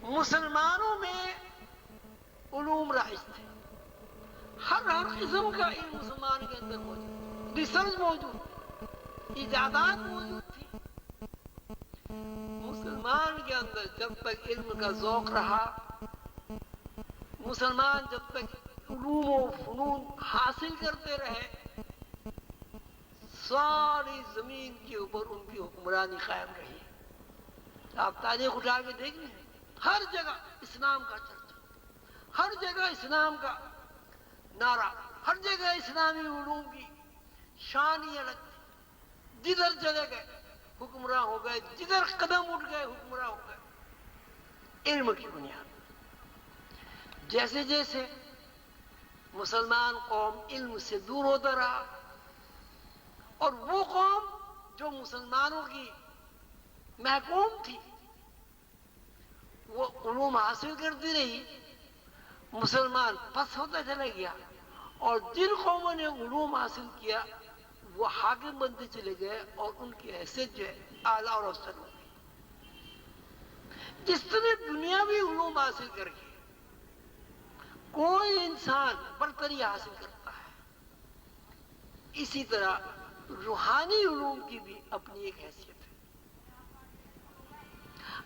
مسلمانوں میں علوم رائج تھے، ہر قسم کا علم مسلمان کے اندر موجود، ریسرچ موجود، ایجادات موجود تھی۔ مسلمان کے اندر جب تک علم کا ذوق رہا، مسلمان جب تک علوم و فنون حاصل کرتے رہے، ساری زمین کے اوپر ان کی حکمرانی قائم رہی۔ آپ تاریخ اٹھا کے دیکھ لیں، ہر جگہ اسلام کا چرچا، ہر جگہ اسلام کا نعرہ، ہر جگہ اسلامی علوم کی شان ہی الگ تھی۔ جدھر چلے گئے حکمراں ہو گئے، جدھر قدم اٹھ گئے حکمراں ہو گئے، علم کی بنیاد۔ جیسے جیسے مسلمان قوم علم سے دور ہوتا رہا، اور وہ قوم جو مسلمانوں کی محکوم تھی وہ علوم حاصل کرتی رہی، مسلمان پس ہوتا چلا گیا، اور جن قوموں نے علوم حاصل کیا وہ حاکم بنتے چلے گئے، اور ان کی حیثیت جو ہے اعلیٰ اور افضل ہو گئی۔ جس طرح دنیاوی علوم حاصل کر کے کوئی انسان برتری حاصل کرتا ہے، اسی طرح روحانی علوم کی بھی اپنی ایک حیثیت ہے۔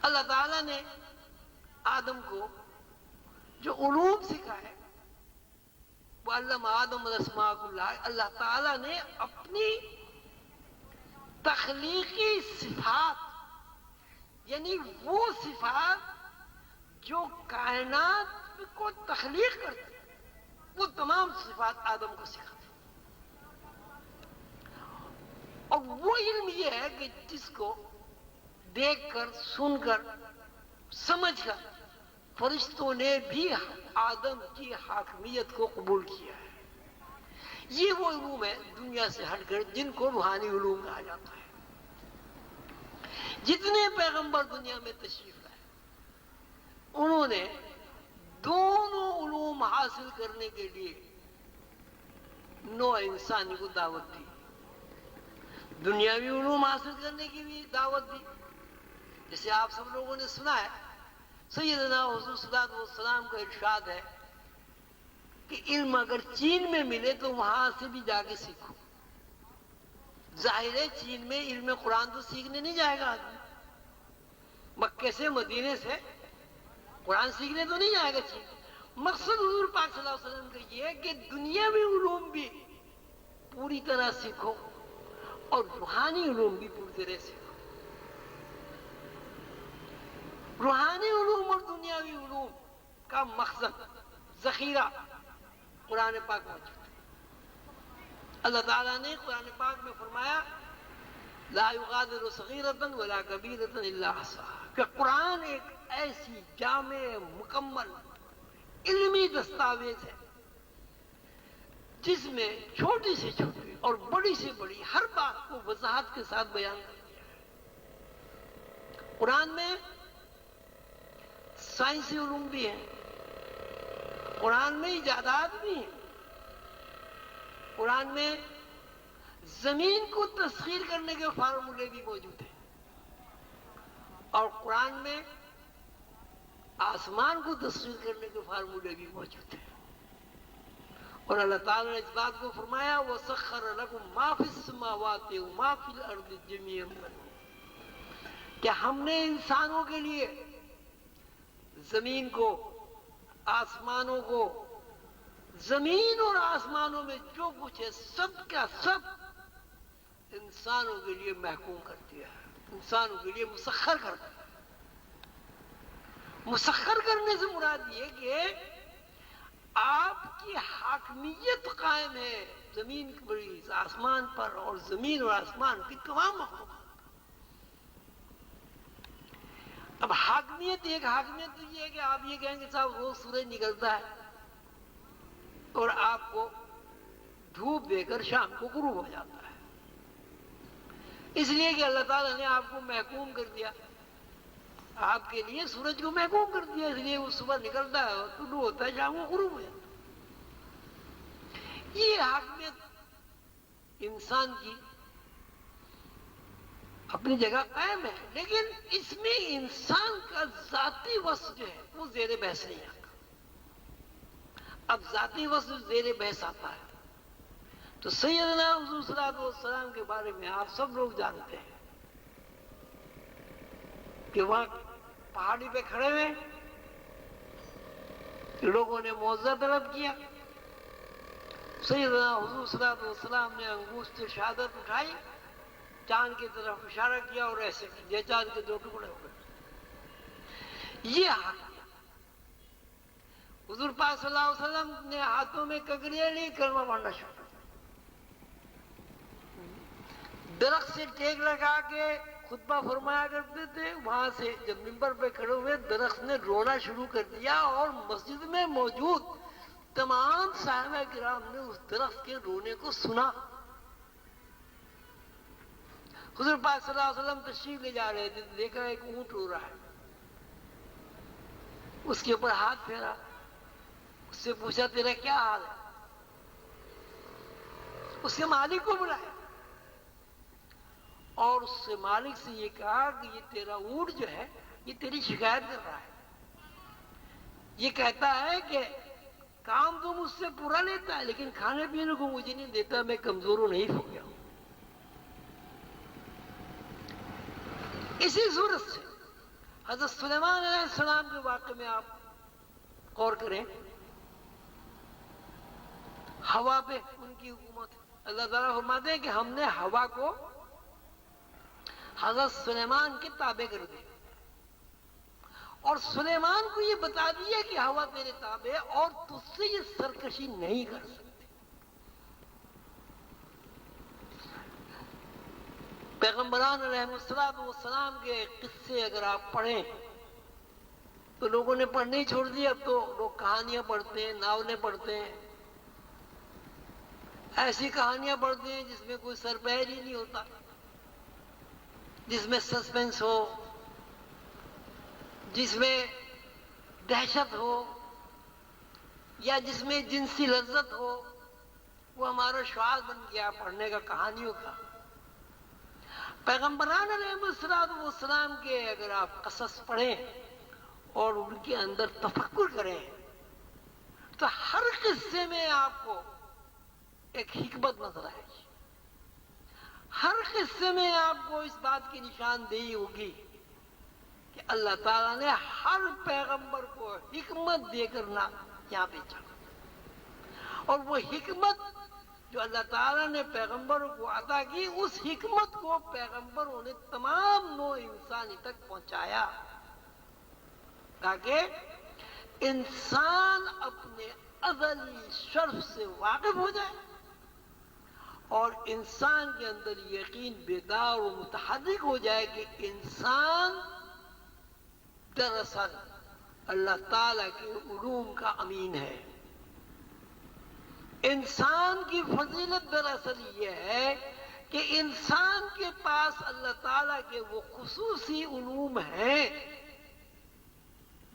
اللہ تعالیٰ نے آدم کو جو علوم سکھائے، وہ علم آدم الاسماء کلها، اللہ تعالیٰ نے اپنی تخلیقی صفات، یعنی وہ صفات جو کائنات کو تخلیق کرتی، وہ تمام صفات آدم کو سکھاتی۔ اور وہ علم یہ ہے کہ جس کو دیکھ کر، سن کر، سمجھ کر فرشتوں نے بھی آدم کی حاکمیت کو قبول کیا ہے۔ یہ وہ علوم ہے دنیا سے ہٹ کر جن کو روحانی علوم کہا جاتا ہے۔ جتنے پیغمبر دنیا میں تشریف لائے، انہوں نے دونوں علوم حاصل کرنے کے لیے نوع انسانی کو دعوت دی۔ دنیاوی علوم حاصل کرنے کی بھی دعوت دی، جیسے آپ سب لوگوں نے سنا ہے، سیدنا حضور صلی اللہ علیہ وسلم کا ارشاد ہے کہ علم اگر چین میں ملے تو وہاں سے بھی جا کے سیکھو۔ ظاہر ہے چین میں علم قرآن تو سیکھنے نہیں جائے گا آدمی، مکے سے، مدینے سے قرآن سیکھنے تو نہیں جائے گا چین۔ مقصد حضور پاک صلی اللہ علیہ وسلم کا یہ ہے کہ دنیاوی علوم بھی پوری طرح سیکھو اور روحانی علوم بھی پوری طرح سیکھو۔ روحانی علوم اور دنیاوی علوم کا مخزن، ذخیرہ قرآن پاک موجود ہے۔ اللہ تعالیٰ نے قرآن پاک میں فرمایا لا یغادر صغیرۃ ولا کبیرۃ الا احصاها، کہ قرآن ایک ایسی جامع مکمل علمی دستاویز ہے جس میں چھوٹی سے چھوٹی اور بڑی سے بڑی ہر بات کو وضاحت کے ساتھ بیان کر دیا ہے۔ قرآن میں سائنسی علوم بھی ہیں، قرآن میں ایجادات بھی ہیں، قرآن میں زمین کو تسخیر کرنے کے فارمولے بھی موجود ہیں، اور قرآن میں آسمان کو تسخیر کرنے کے فارمولے بھی موجود ہیں۔ اور اللہ تعالیٰ نے اس بات کو فرمایا وَسَخَّرَ لَكُم مَّا فِي السَّمَاوَاتِ وَمَا فِي الْأَرْضِ جَمِيعًا، کہ ہم نے انسانوں کے لیے زمین کو، آسمانوں کو، زمین اور آسمانوں میں جو کچھ ہے سب کا سب انسانوں کے لیے محکوم کر دیا ہے، انسانوں کے لیے مسخر کر دیا۔ مسخر کرنے سے مراد یہ کہ آپ کی حاکمیت قائم ہے زمین پر، آسمان پر، اور زمین اور آسمان کی تمام مخلوقات۔ اب حاکمیت، ایک حاکمیت تو یہ ہے کہ آپ یہ کہیں کہ صاحب روز سورج نکلتا ہے اور آپ کو دھوپ دے کر شام کو غروب ہو جاتا ہے، اس لیے کہ اللہ تعالیٰ نے آپ کو محکوم کر دیا، آپ کے لیے سورج کو محکوم کر دیا، اس لیے وہ صبح نکلتا ہے طلوع ہوتا ہے، شام کو غروب ہو جاتا ہے۔ یہ حاکمیت انسان کی اپنی جگہ قائم ہے، لیکن اس میں انسان کا ذاتی وصف جو ہے وہ زیر بحث نہیں آتا۔ اب ذاتی وصف زیر بحث آتا ہے تو سیدنا حضور صلی اللہ علیہ وسلم کے بارے میں آپ سب لوگ جانتے ہیں کہ وہاں پہاڑی پہ کھڑے ہوئے لوگوں نے معاوضہ طلب کیا، سیدنا حضور صلی اللہ علیہ وسلم نے انگشت شہادت اٹھائی، چاند کی طرف اشارہ کیا اور ایسے کیا، چاند کے دو ٹکڑے ہو گئے۔ یہ حق کیا، حضور پاک صلی اللہ علیہ وسلم نے ہاتھوں میں ککڑیاں لی، کلمہ پڑھنا شروع کیا، درخت سے ٹیک لگا کے خطبہ فرمایا کرتے تھے، وہاں سے جب منبر پہ کھڑے ہوئے درخت نے رونا شروع کر دیا اور مسجد میں موجود تمام صحابہ کرام نے اس درخت کے رونے کو سنا۔ حضور پاک صلی اللہ علیہ وسلم تشریف لے جا رہے تھے، دیکھا ایک اونٹ رو رہا ہے، اس کے اوپر ہاتھ پھیرا، اس سے پوچھا تیرا کیا حال ہے؟ اس کے مالک کو بلایا اور اس سے مالک سے یہ کہا کہ یہ تیرا اونٹ جو ہے یہ تیری شکایت کر رہا ہے، یہ کہتا ہے کہ کام تو مجھ سے پورا لیتا ہے لیکن کھانے پینے کو مجھے نہیں دیتا، میں کمزور و ضعیف ہو گیا ہوں۔ اسی صورت سے حضرت سلیمان علیہ السلام کے واقعے میں آپ غور کریں، ہوا پہ ان کی حکومت ہے، اللہ تعالیٰ فرماتے ہیں کہ ہم نے ہوا کو حضرت سلیمان کے تابع کر دیا اور سلیمان کو یہ بتا دیا کہ ہوا تیرے تابع ہے اور تجھ سے یہ سرکشی نہیں کر سکتے۔ پیغمبران علیہ السلام کے قصے اگر آپ پڑھیں تو لوگوں نے پڑھنے ہی چھوڑ دیا، اب تو لوگ کہانیاں پڑھتے ہیں، ناولیں پڑھتے ہیں، ایسی کہانیاں پڑھتے ہیں جس میں کوئی سر پیر ہی نہیں ہوتا، جس میں سسپینس ہو، جس میں دہشت ہو یا جس میں جنسی لذت ہو، وہ ہمارا شعار بن گیا پڑھنے کا کہانیوں کا۔ پیغمبران علیہ السلام کے اگر آپ قصص پڑھیں اور ان کے اندر تفکر کریں تو ہر قصے میں آپ کو ایک حکمت نظر آئے گی، ہر قصے میں آپ کو اس بات کی نشاندہی ہوگی کہ اللہ تعالیٰ نے ہر پیغمبر کو حکمت دے کر نہ یہاں بھیجا، اور وہ حکمت جو اللہ تعالیٰ نے پیغمبروں کو عطا کی، اس حکمت کو پیغمبروں نے تمام نوع انسانی تک پہنچایا تاکہ انسان اپنے ازلی شرف سے واقف ہو جائے اور انسان کے اندر یقین بیدار و متحرک ہو جائے کہ انسان دراصل اللہ تعالیٰ کے علوم کا امین ہے۔ انسان کی فضیلت دراصل یہ ہے کہ انسان کے پاس اللہ تعالیٰ کے وہ خصوصی علوم ہیں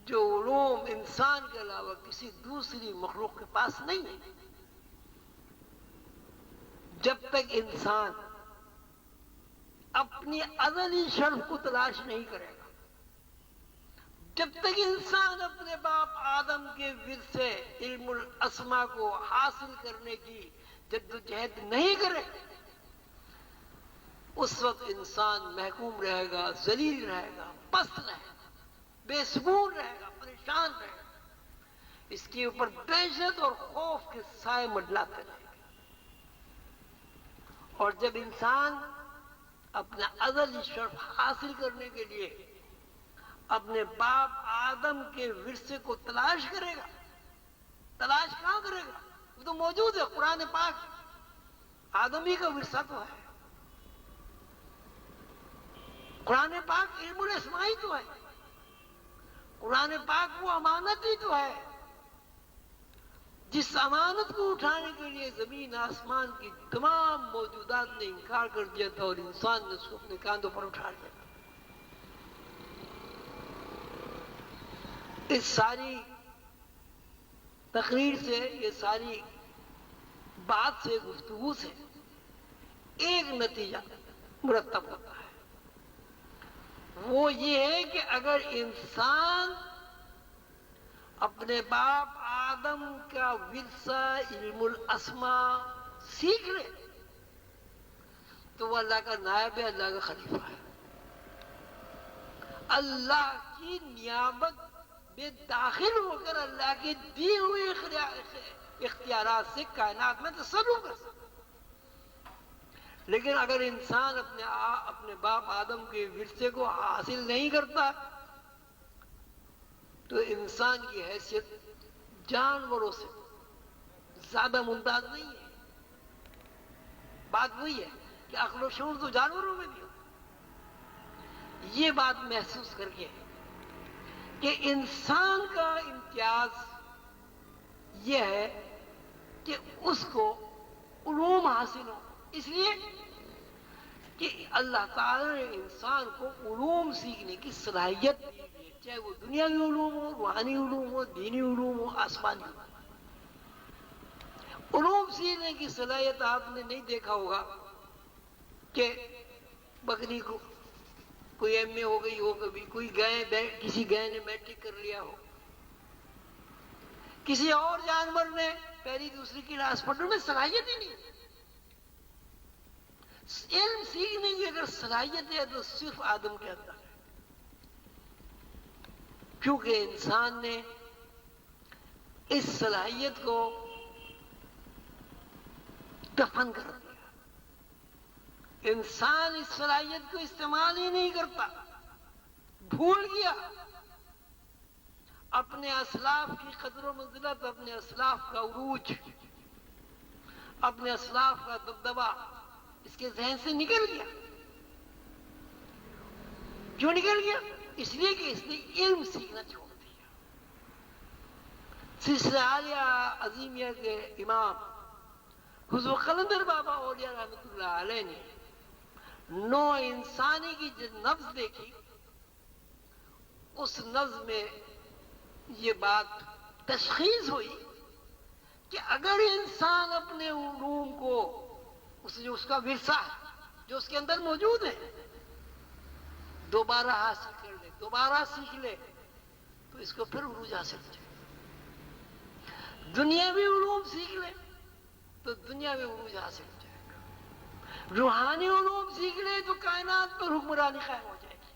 جو علوم انسان کے علاوہ کسی دوسری مخلوق کے پاس نہیں ہے۔ جب تک انسان اپنی ازلی شرف کو تلاش نہیں کرے گا، جب تک انسان اپنے باپ آدم کے ورثے علم الاسماء کو حاصل کرنے کی جدوجہد نہیں کرے، اس وقت انسان محکوم رہے گا، ذلیل رہے گا، پست رہے گا، بے سکون رہے گا، پریشان رہے گا، اس کے اوپر دہشت اور خوف کے سائے منڈلاتے رہے گا۔ اور جب انسان اپنا ازلی شرف حاصل کرنے کے لیے اپنے باپ آدم کے ورثے کو تلاش کرے گا، تلاش کہاں کرے گا؟ وہ تو موجود ہے، قرآن پاک آدمی کا ورثہ تو ہے، قرآن پاک علم الاسماء ہی تو ہے، قرآن پاک وہ امانت ہی تو ہے جس امانت کو اٹھانے کے لیے زمین آسمان کی تمام موجودات نے انکار کر دیا تھا اور انسان نے اس کو اپنے کاندھوں پر اٹھا لیا تھا۔ اس ساری تقریر سے، یہ ساری بات سے، گفتگو سے ایک نتیجہ مرتب ہوتا ہے، وہ یہ ہے کہ اگر انسان اپنے باپ آدم کا ورثہ علم الاسماء سیکھ لے تو وہ اللہ کا نائب ہے، اللہ کا خلیفہ ہے، اللہ کی نیابت میں داخل ہو کر اللہ کے دیے ہوئے اختیارات سے کائنات میں تصرف کر سکتا۔ لیکن اگر انسان اپنے باپ آدم کے ورثے کو حاصل نہیں کرتا تو انسان کی حیثیت جانوروں سے زیادہ ممتاز نہیں ہے۔ بات وہی ہے کہ عقل و شعور تو جانوروں میں بھی ہو۔ یہ بات محسوس کر کے کہ انسان کا امتیاز یہ ہے کہ اس کو علوم حاصل ہو، اس لیے کہ اللہ تعالیٰ نے انسان کو علوم سیکھنے کی صلاحیت دی ہے، چاہے وہ دنیاوی علوم ہو، روحانی علوم ہو، دینی علوم ہو، آسمانی علوم۔ علوم سیکھنے کی صلاحیت آپ نے نہیں دیکھا ہوگا کہ بکری کو کوئی ایم اے ہو گئی ہو، کبھی کوئی کسی گائے نے میٹرک کر لیا ہو، کسی اور جانور نے پہلی دوسری کلاس پڑھنے میں صلاحیت ہی نہیں۔ علم سیکھنے کی اگر صلاحیت ہے تو صرف آدم کے اندر ہے، کیونکہ انسان نے اس صلاحیت کو دفن کر دیا۔ انسان اس صلاحیت کو استعمال ہی نہیں کرتا، بھول گیا اپنے اسلاف کی قدر و منزلت، اپنے اسلاف کا عروج، اپنے اسلاف کا دبدبہ اس کے ذہن سے نکل گیا۔ کیوں نکل گیا؟ اس لیے کہ اس نے علم سیکھنا چھوڑ دیا۔ سلسلہ عالیہ عظیمیہ کے امام حضور قلندر بابا اولیاء رحمۃ اللہ علیہ نے نوع انسانی کی جو نبض دیکھی، اس نبض میں یہ بات تشخیص ہوئی کہ اگر انسان اپنے علوم کو اس کا ورثہ ہے جو اس کے اندر موجود ہے دوبارہ حاصل کر لے، دوبارہ سیکھ لے تو اس کو پھر عروج حاصل ہو جائے۔ دنیاوی علوم سیکھ لے تو دنیاوی عروج حاصل ہو جائے گا، روحانی علوم سیکھ لے تو کائنات پر حکمرانی قائم ہو جائے گی،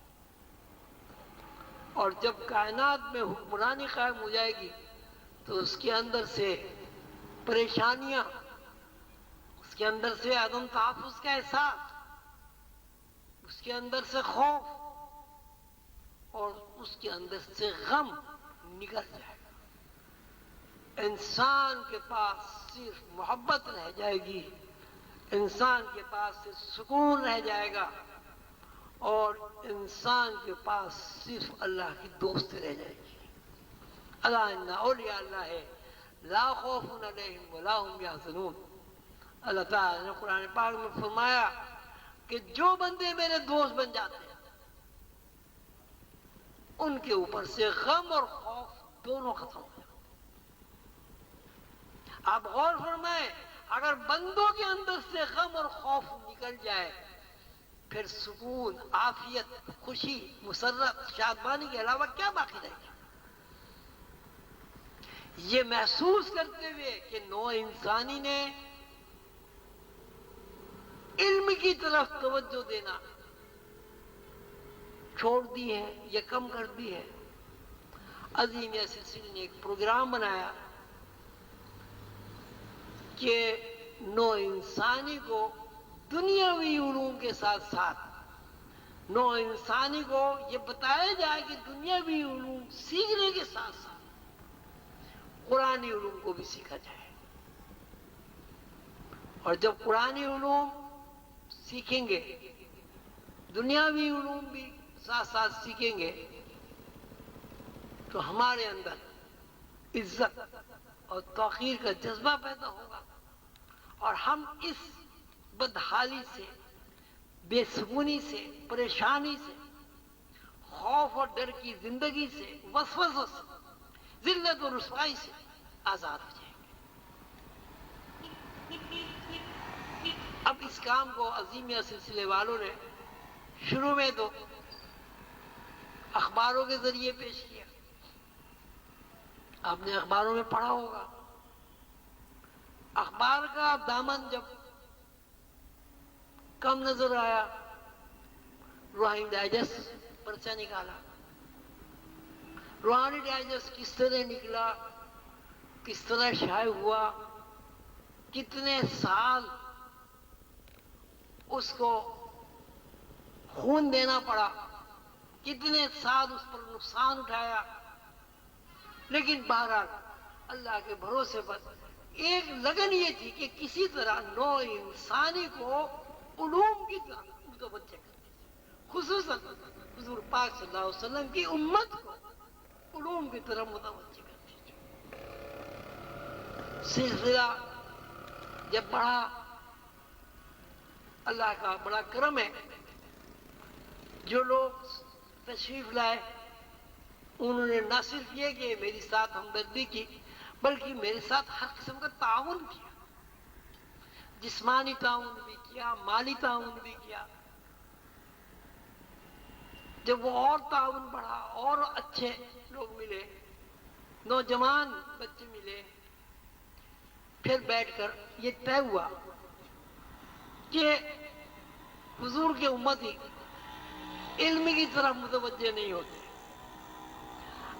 اور جب کائنات میں حکمرانی قائم ہو جائے گی تو اس کے اندر سے پریشانیاں، اس کے اندر سے عدم تحفظ کا احساس، اس کے اندر سے خوف اور اس کے اندر سے غم نکل جائے گا۔ انسان کے پاس صرف محبت رہ جائے گی، انسان کے پاس صرف سکون رہ جائے گا، اور انسان کے پاس صرف اللہ کی دوستی رہ جائے گی۔ الا ان اولیاء اللہ لا خوف علیہم ولا هم یحزنون۔ اللہ تعالیٰ نے قرآن پاک میں فرمایا کہ جو بندے میرے دوست بن جاتے ہیں ان کے اوپر سے غم اور خوف دونوں ختم ہو جاتے ہیں۔ آپ غور فرمائیں، اگر بندوں کے اندر سے غم اور خوف نکل جائے پھر سکون، عافیت، خوشی، مسرت، شادمانی کے علاوہ کیا باقی رہے گا؟ یہ محسوس کرتے ہوئے کہ نوع انسانی نے علم کی طرف توجہ دینا چھوڑ دی ہے یا کم کر دی ہے، عظیمیہ سلسلے نے ایک پروگرام بنایا کہ نوع انسانی کو دنیاوی علوم کے ساتھ ساتھ نوع انسانی کو یہ بتایا جائے کہ دنیاوی علوم سیکھنے کے ساتھ ساتھ قرآنی علوم کو بھی سیکھا جائے، اور جب قرآنی علوم سیکھیں گے، دنیاوی علوم بھی ساتھ ساتھ سیکھیں گے تو ہمارے اندر عزت اور توقیر کا جذبہ پیدا ہوگا، اور ہم اس بدحالی سے، بے سکونی سے، پریشانی سے، خوف اور ڈر کی زندگی سے، وسوسوں سے، ذلت اور رسوائی سے آزاد ہو جائیں گے۔ اب اس کام کو عظیمیہ سلسلے والوں نے شروع میں تو اخباروں کے ذریعے پیش کیا. آپ نے اخباروں میں پڑھا ہوگا. اخبار کا دامن جب کم نظر آیا، روحانی ڈائجسٹ پرچہ نکالا. روحانی ڈائجسٹ کس طرح نکلا، کس طرح شائع ہوا، کتنے سال اس کو خون دینا پڑا، کتنے سال اس پر نقصان اٹھایا، لیکن بہرحال اللہ کے بھروسے پر ایک لگن یہ تھی کہ کسی طرح نوع انسانی کو علوم کی طرف متوجہ کرتے تھے، خصوصاً حضور پاک صلی اللہ علیہ وسلم کی امت کو علوم کی طرف متوجہ کرتے تھے. سلسلہ جب بڑھا، اللہ کا بڑا کرم ہے، جو لوگ تشریف لائے انہوں نے نہ صرف یہ کہ میری ساتھ ہمدردی کی، بلکہ میرے ساتھ ہر قسم کا تعاون کیا، جسمانی تعاون بھی کیا، مالی تعاون بھی کیا. جب وہ اور تعاون بڑھا، اور اچھے لوگ ملے، نوجوان بچے ملے، پھر بیٹھ کر یہ طے ہوا کہ حضور کے امتی علم کی طرف متوجہ نہیں ہوتے.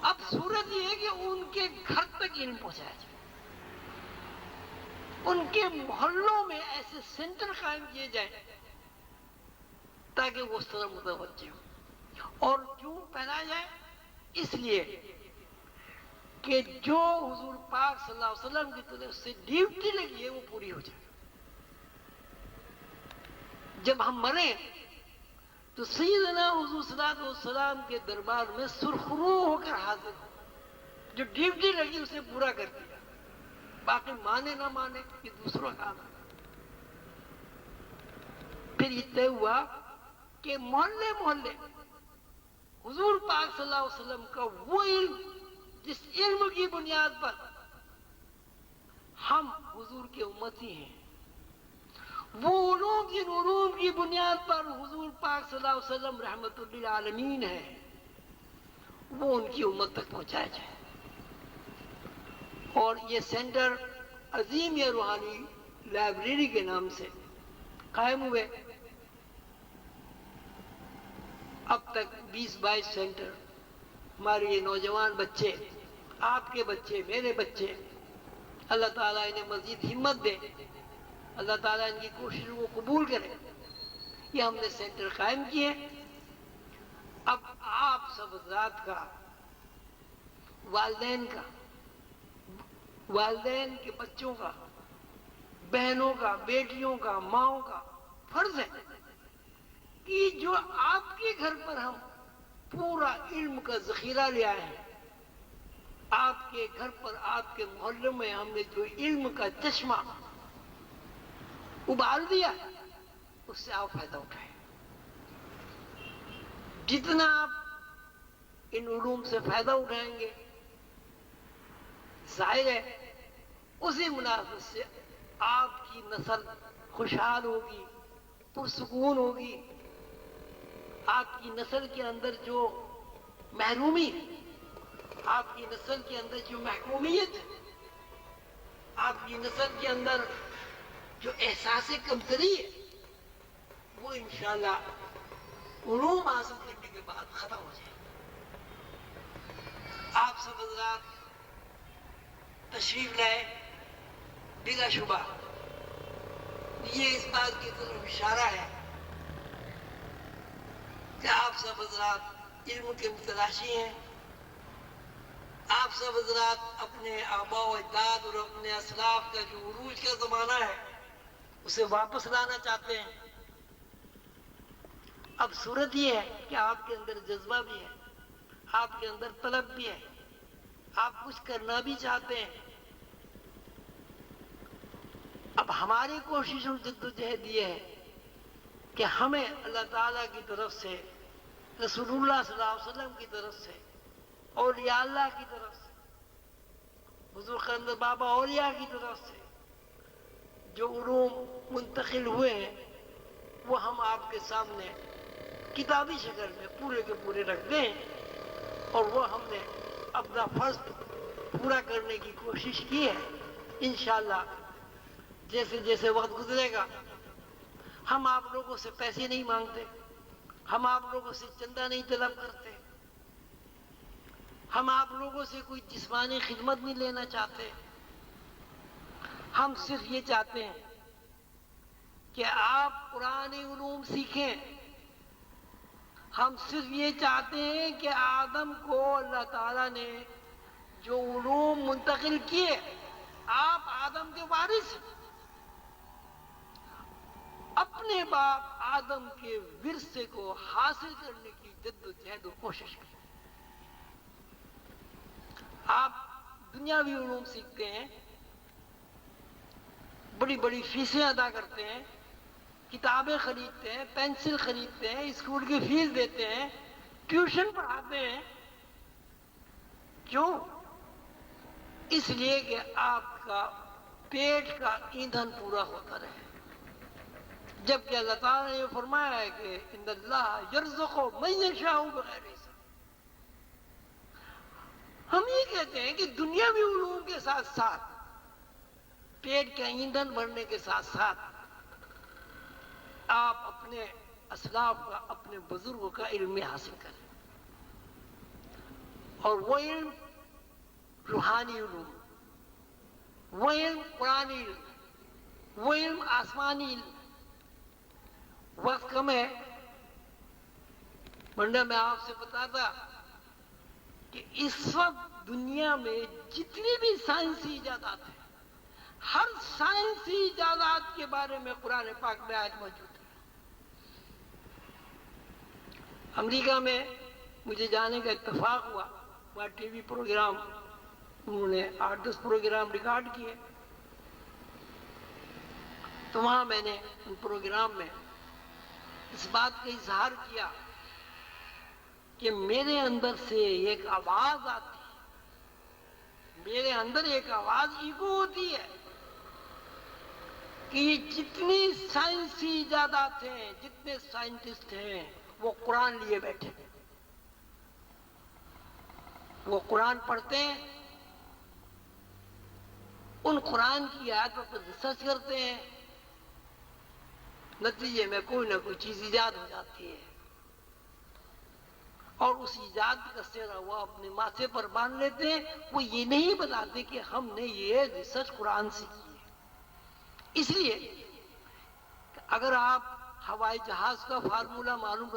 اب صورت یہ ہے کہ ان کے گھر تک علم پہنچایا جائے، ان کے محلوں میں ایسے سینٹر قائم کیے جائیں تاکہ وہ اس طرح متوجہ ہو. اور کیوں پھیلایا جائے؟ اس لیے کہ جو حضور پاک صلی اللہ علیہ وسلم کی طرف سے ڈیوٹی لگی ہے وہ پوری ہو جائے. جب ہم مریں تو سیدنا حضور صلی اللہ علیہ وسلم کے دربار میں سرخرو ہو کر حاضر ہو. جو ڈیوٹی لگی اسے پورا کر دیا، باقی مانے نہ مانے یہ دوسروں کا کام ہے. پھر یہ طے ہوا کہ محلے محلے حضور پاک صلی اللہ علیہ وسلم کا وہ علم جس علم کی بنیاد پر ہم حضور کے امتی ہیں، وہ علوم جن علوم کی بنیاد پر حضور پاک صلی اللہ علیہ وسلم رحمت للعالمین ہے، وہ ان کی امت تک پہنچایا جائے. اور یہ سینٹر عظیم یا روحانی لائبریری کے نام سے قائم ہوئے. اب تک 20-22 سینٹر ہمارے یہ نوجوان بچے، آپ کے بچے، میرے بچے، اللہ تعالیٰ انہیں مزید ہمت دے، اللہ تعالیٰ ان کی کوششوں کو قبول کرے. یہ ہم نے سینٹر قائم کیے. اب آپ سب حضرات کا، والدین کا، والدین کے بچوں کا، بہنوں کا، بیٹیوں کا، ماؤں کا فرض ہے کہ جو آپ کے گھر پر ہم پورا علم کا ذخیرہ لے آئے ہیں، آپ کے گھر پر، آپ کے محلے میں ہم نے جو علم کا چشمہ ابال دیا اس سے آپ فائدہ اٹھائیں. جتنا آپ ان علوم سے فائدہ اٹھائیں گے، ظاہر ہے اسی مناسبت سے آپ کی نسل خوشحال ہوگی، پرسکون ہوگی. آپ کی نسل کے اندر جو محرومی، آپ کی نسل کے اندر جو محرومیت، آپ کی نسل کے اندر جو احساس کمتری ہے، وہ انشاءاللہ علوم حاصل کرنے کے بعد ختم ہو جائے. آپ سب حضرات تشریف لائے، بلا شبہ یہ اس بات کی طرف اشارہ ہے کہ آپ سب حضرات علم کے متلاشی ہیں. آپ سب حضرات اپنے آباء و اجداد اور اپنے اسلاف کا جو عروج کا زمانہ ہے اسے واپس لانا چاہتے ہیں. اب صورت یہ ہے کہ آپ کے اندر جذبہ بھی ہے، آپ کے اندر طلب بھی ہے، آپ کچھ کرنا بھی چاہتے ہیں. اب ہماری کوشش اور جدوجہد یہ ہے کہ ہمیں اللہ تعالیٰ کی طرف سے، رسول اللہ صلی اللہ علیہ وسلم کی طرف سے، اولیاء اللہ کی طرف سے، حضور قلندر بابا اولیاء کی طرف سے جو علوم منتقل ہوئے ہیں وہ ہم آپ کے سامنے کتابی شکل میں پورے کے پورے رکھ دیں اور وہ ہم نے اپنا فرض پورا کرنے کی کوشش کی ہے. انشاءاللہ جیسے جیسے وقت گزرے گا ہم آپ لوگوں سے پیسے نہیں مانگتے, ہم آپ لوگوں سے چندہ نہیں طلب کرتے, ہم آپ لوگوں سے کوئی جسمانی خدمت نہیں لینا چاہتے. ہم صرف یہ چاہتے ہیں کہ آپ قرآن علوم سیکھیں. ہم صرف یہ چاہتے ہیں کہ آدم کو اللہ تعالیٰ نے جو علوم منتقل کیے, آپ آدم کے وارث ہیں. اپنے باپ آدم کے ورثے کو حاصل کرنے کی جد و جہد و کوشش کریں. آپ دنیاوی علوم سیکھتے ہیں, بڑی بڑی فیسیں ادا کرتے ہیں, کتابیں خریدتے ہیں, پینسل خریدتے ہیں, اسکول کی فیس دیتے ہیں, ٹیوشن پڑھاتے ہیں. کیوں؟ اس لیے کہ آپ کا پیٹ کا ایندھن پورا ہوتا رہے. جبکہ اللہ تعالیٰ نے یہ فرمایا ہے کہ ان اللہ یرزق من یشاء بغیر حساب. ہم یہ کہتے ہیں کہ دنیاوی علوم کے ساتھ ساتھ, پیٹ کا ایندھن بڑھنے کے ساتھ ساتھ, آپ اپنے اسلاف کا, اپنے بزرگوں کا علم حاصل کریں. اور وہ علم روحانی علوم, وہ علم قرآنی علم, وہ علم آسمانی علم. وقت کم ہے, ورنہ میں آپ سے بتاتا کہ اس وقت دنیا میں جتنی بھی سائنسی ایجادات ہیں, ہر سائنسی ایجادات کے بارے میں قرآن پاک میں آیت موجود ہے. امریکہ میں مجھے جانے کا اتفاق ہوا, وہاں ٹی وی پروگرام, انہوں نے 8-10 پروگرام ریکارڈ کیے. تو وہاں میں نے ان پروگرام میں اس بات کا اظہار کیا کہ میرے اندر سے ایک آواز آتی ہے, میرے اندر ایک آواز ایگو ہوتی ہے کہ یہ جتنی سائنسی ایجادات ہیں, جتنے سائنٹسٹ ہیں, وہ قرآن لیے بیٹھے ہیں. وہ قرآن پڑھتے ہیں, ان قرآن کی آیتوں پر ریسرچ کرتے ہیں, نتیجے میں کوئی نہ کوئی چیز ایجاد ہو جاتی ہے, اور اس ایجاد کا سہرا وہ اپنے ماتھے پر باندھ لیتے ہیں. وہ یہ نہیں بتاتے کہ ہم نے یہ ریسرچ قرآن سے کی ہے. اس لیے اگر آپ ہوائی جہاز کا فارمولہ معلوم